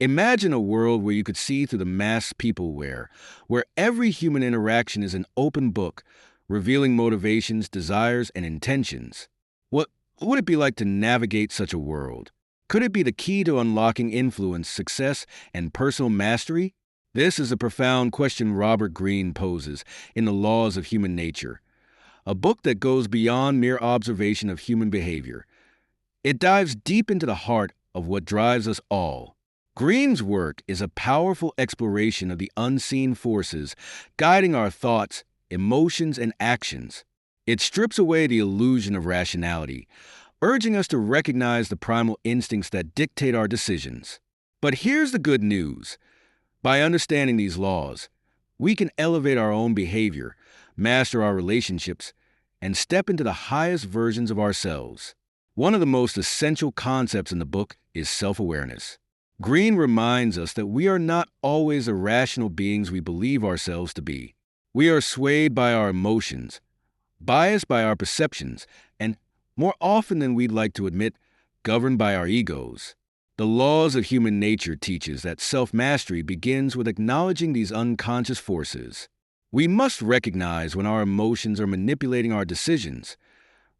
Imagine a world where you could see through the masks people wear, where every human interaction is an open book, revealing motivations, desires, and intentions. What would it be like to navigate such a world? Could it be the key to unlocking influence, success, and personal mastery? This is a profound question Robert Greene poses in The Laws of Human Nature, a book that goes beyond mere observation of human behavior. It dives deep into the heart of what drives us all. Greene's work is a powerful exploration of the unseen forces guiding our thoughts, emotions, and actions. It strips away the illusion of rationality, urging us to recognize the primal instincts that dictate our decisions. But here's the good news. By understanding these laws, we can elevate our own behavior, master our relationships, and step into the highest versions of ourselves. One of the most essential concepts in the book is self-awareness. Greene reminds us that we are not always the rational beings we believe ourselves to be. We are swayed by our emotions, biased by our perceptions, and, more often than we'd like to admit, governed by our egos. The Laws of Human Nature teaches that self-mastery begins with acknowledging these unconscious forces. We must recognize when our emotions are manipulating our decisions,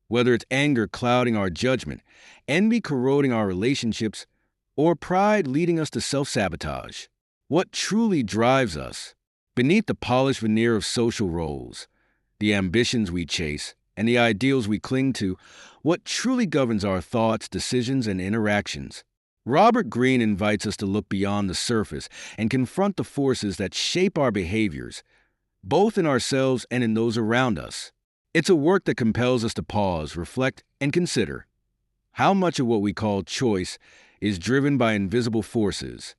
whether it's anger clouding our judgment, envy corroding our relationships, or pride leading us to self-sabotage. What truly drives us? Beneath the polished veneer of social roles, the ambitions we chase, and the ideals we cling to, what truly governs our thoughts, decisions, and interactions? Robert Greene invites us to look beyond the surface and confront the forces that shape our behaviors, both in ourselves and in those around us. It's a work that compels us to pause, reflect, and consider how much of what we call choice is driven by invisible forces,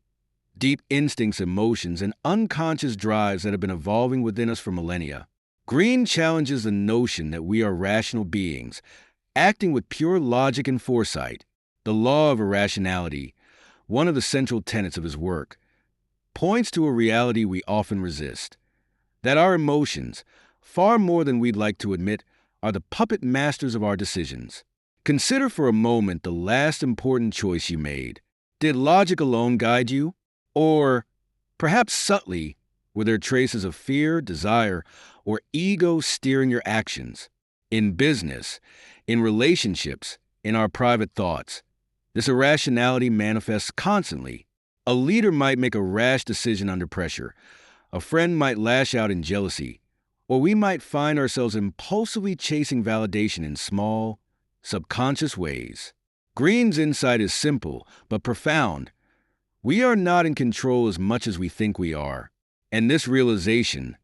deep instincts, emotions, and unconscious drives that have been evolving within us for millennia. Greene challenges the notion that we are rational beings, acting with pure logic and foresight. The law of irrationality, one of the central tenets of his work, points to a reality we often resist, that our emotions, far more than we'd like to admit, are the puppet masters of our decisions. Consider for a moment the last important choice you made. Did logic alone guide you? Or, perhaps subtly, were there traces of fear, desire, or ego steering your actions? In business, in relationships, in our private thoughts, this irrationality manifests constantly. A leader might make a rash decision under pressure. A friend might lash out in jealousy. Or we might find ourselves impulsively chasing validation in small, subconscious ways. Greene's insight is simple, but profound. We are not in control as much as we think we are. And this realization,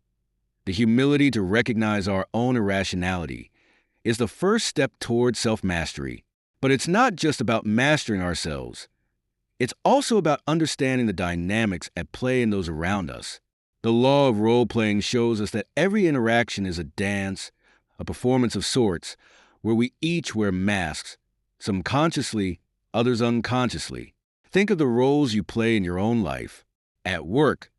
the humility to recognize our own irrationality, is the first step toward self-mastery. But it's not just about mastering ourselves. It's also about understanding the dynamics at play in those around us. The law of role-playing shows us that every interaction is a dance, a performance of sorts, where we each wear masks, some consciously, others unconsciously. Think of the roles you play in your own life. At work,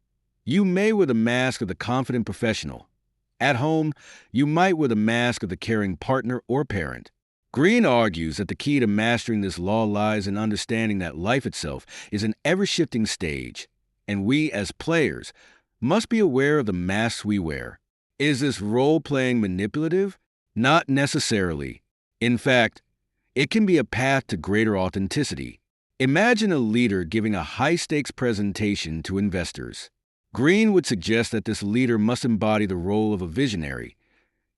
you may wear the mask of the confident professional. At home, you might wear the mask of the caring partner or parent. Greene argues that the key to mastering this law lies in understanding that life itself is an ever-shifting stage, and we, as players, must be aware of the masks we wear. Is this role-playing manipulative? Not necessarily. In fact, it can be a path to greater authenticity. Imagine a leader giving a high-stakes presentation to investors. Greene would suggest that this leader must embody the role of a visionary,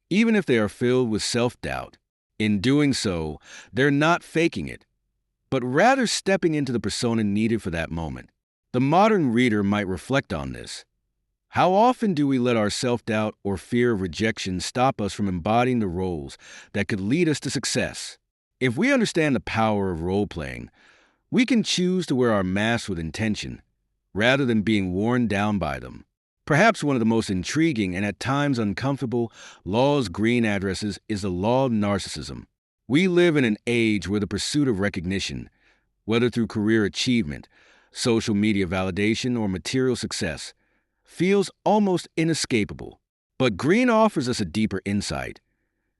even if they are filled with self-doubt. In doing so, they're not faking it, but rather stepping into the persona needed for that moment. The modern reader might reflect on this. How often do we let our self-doubt or fear of rejection stop us from embodying the roles that could lead us to success? If we understand the power of role-playing, we can choose to wear our masks with intention, rather than being worn down by them. Perhaps one of the most intriguing and at times uncomfortable laws Greene addresses is the law of narcissism. We live in an age where the pursuit of recognition, whether through career achievement, social media validation, or material success, feels almost inescapable. But Greene offers us a deeper insight.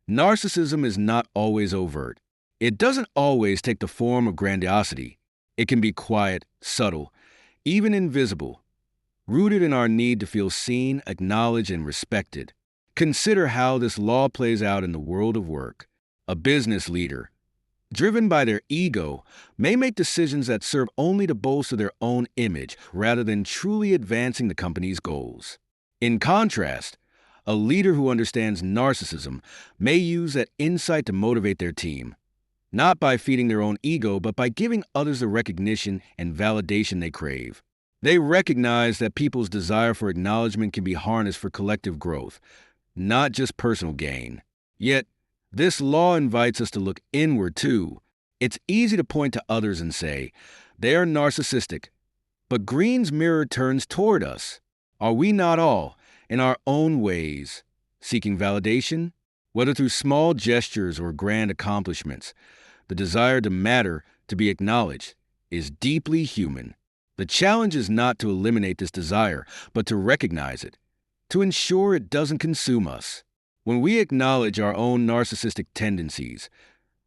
Narcissism is not always overt. It doesn't always take the form of grandiosity. It can be quiet, subtle, even invisible, rooted in our need to feel seen, acknowledged, and respected. Consider how this law plays out in the world of work. A business leader, driven by their ego, may make decisions that serve only to bolster their own image rather than truly advancing the company's goals. In contrast, a leader who understands narcissism may use that insight to motivate their team, not by feeding their own ego, but by giving others the recognition and validation they crave. They recognize that people's desire for acknowledgement can be harnessed for collective growth, not just personal gain. Yet, this law invites us to look inward too. It's easy to point to others and say, they are narcissistic. But Greene's mirror turns toward us. Are we not all, in our own ways, seeking validation? Whether through small gestures or grand accomplishments, the desire to matter, to be acknowledged, is deeply human. The challenge is not to eliminate this desire, but to recognize it, to ensure it doesn't consume us. When we acknowledge our own narcissistic tendencies,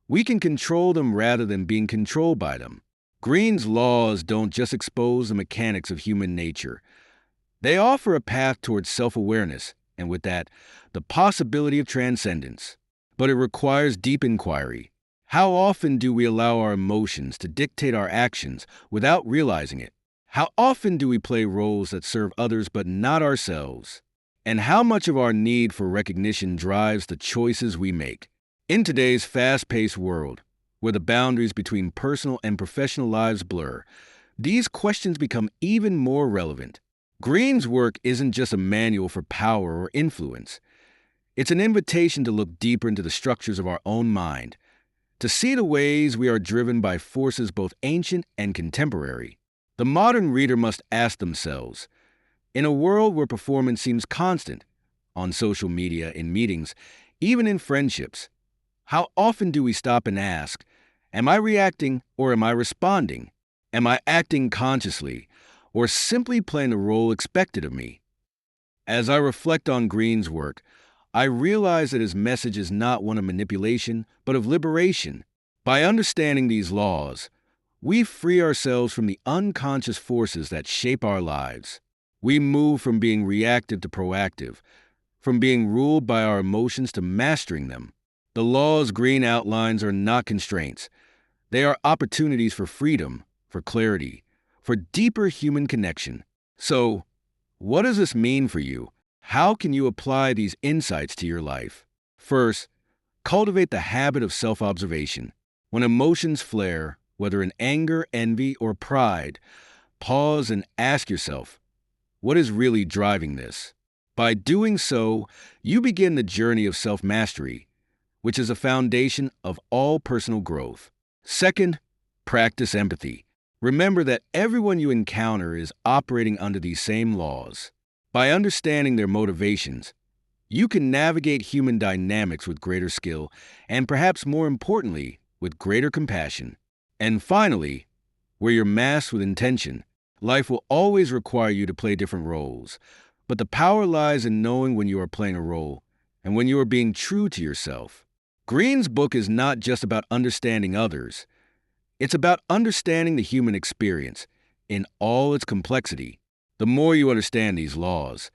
we can control them rather than being controlled by them. Greene's laws don't just expose the mechanics of human nature. They offer a path towards self-awareness, and with that, the possibility of transcendence. But it requires deep inquiry. How often do we allow our emotions to dictate our actions without realizing it? How often do we play roles that serve others but not ourselves? And how much of our need for recognition drives the choices we make? In today's fast-paced world, where the boundaries between personal and professional lives blur, these questions become even more relevant. Greene's work isn't just a manual for power or influence. It's an invitation to look deeper into the structures of our own mind, to see the ways we are driven by forces both ancient and contemporary. The modern reader must ask themselves, in a world where performance seems constant, on social media, in meetings, even in friendships, how often do we stop and ask, am I reacting or am I responding? Am I acting consciously or simply playing the role expected of me? As I reflect on Greene's work, I realize that his message is not one of manipulation, but of liberation. By understanding these laws, we free ourselves from the unconscious forces that shape our lives. We move from being reactive to proactive, from being ruled by our emotions to mastering them. The laws Greene outlines are not constraints. They are opportunities for freedom, for clarity, for deeper human connection. So, what does this mean for you? How can you apply these insights to your life? First, cultivate the habit of self-observation. When emotions flare, whether in anger, envy, or pride, pause and ask yourself, what is really driving this? By doing so, you begin the journey of self-mastery, which is a foundation of all personal growth. Second, practice empathy. Remember that everyone you encounter is operating under these same laws. By understanding their motivations, you can navigate human dynamics with greater skill and, perhaps more importantly, with greater compassion. And finally, where you're masked with intention, life will always require you to play different roles. But the power lies in knowing when you are playing a role and when you are being true to yourself. Greene's book is not just about understanding others. It's about understanding the human experience in all its complexity. The more you understand these laws,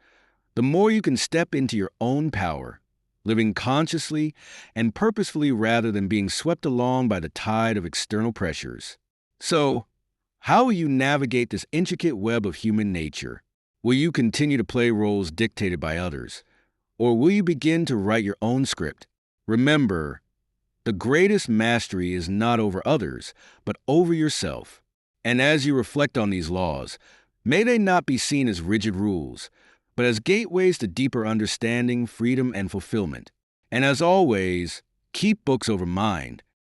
the more you can step into your own power, living consciously and purposefully rather than being swept along by the tide of external pressures. So, how will you navigate this intricate web of human nature? Will you continue to play roles dictated by others? Or will you begin to write your own script? Remember, the greatest mastery is not over others, but over yourself. And as you reflect on these laws, may they not be seen as rigid rules, but as gateways to deeper understanding, freedom, and fulfillment. And as always, keep books over mind.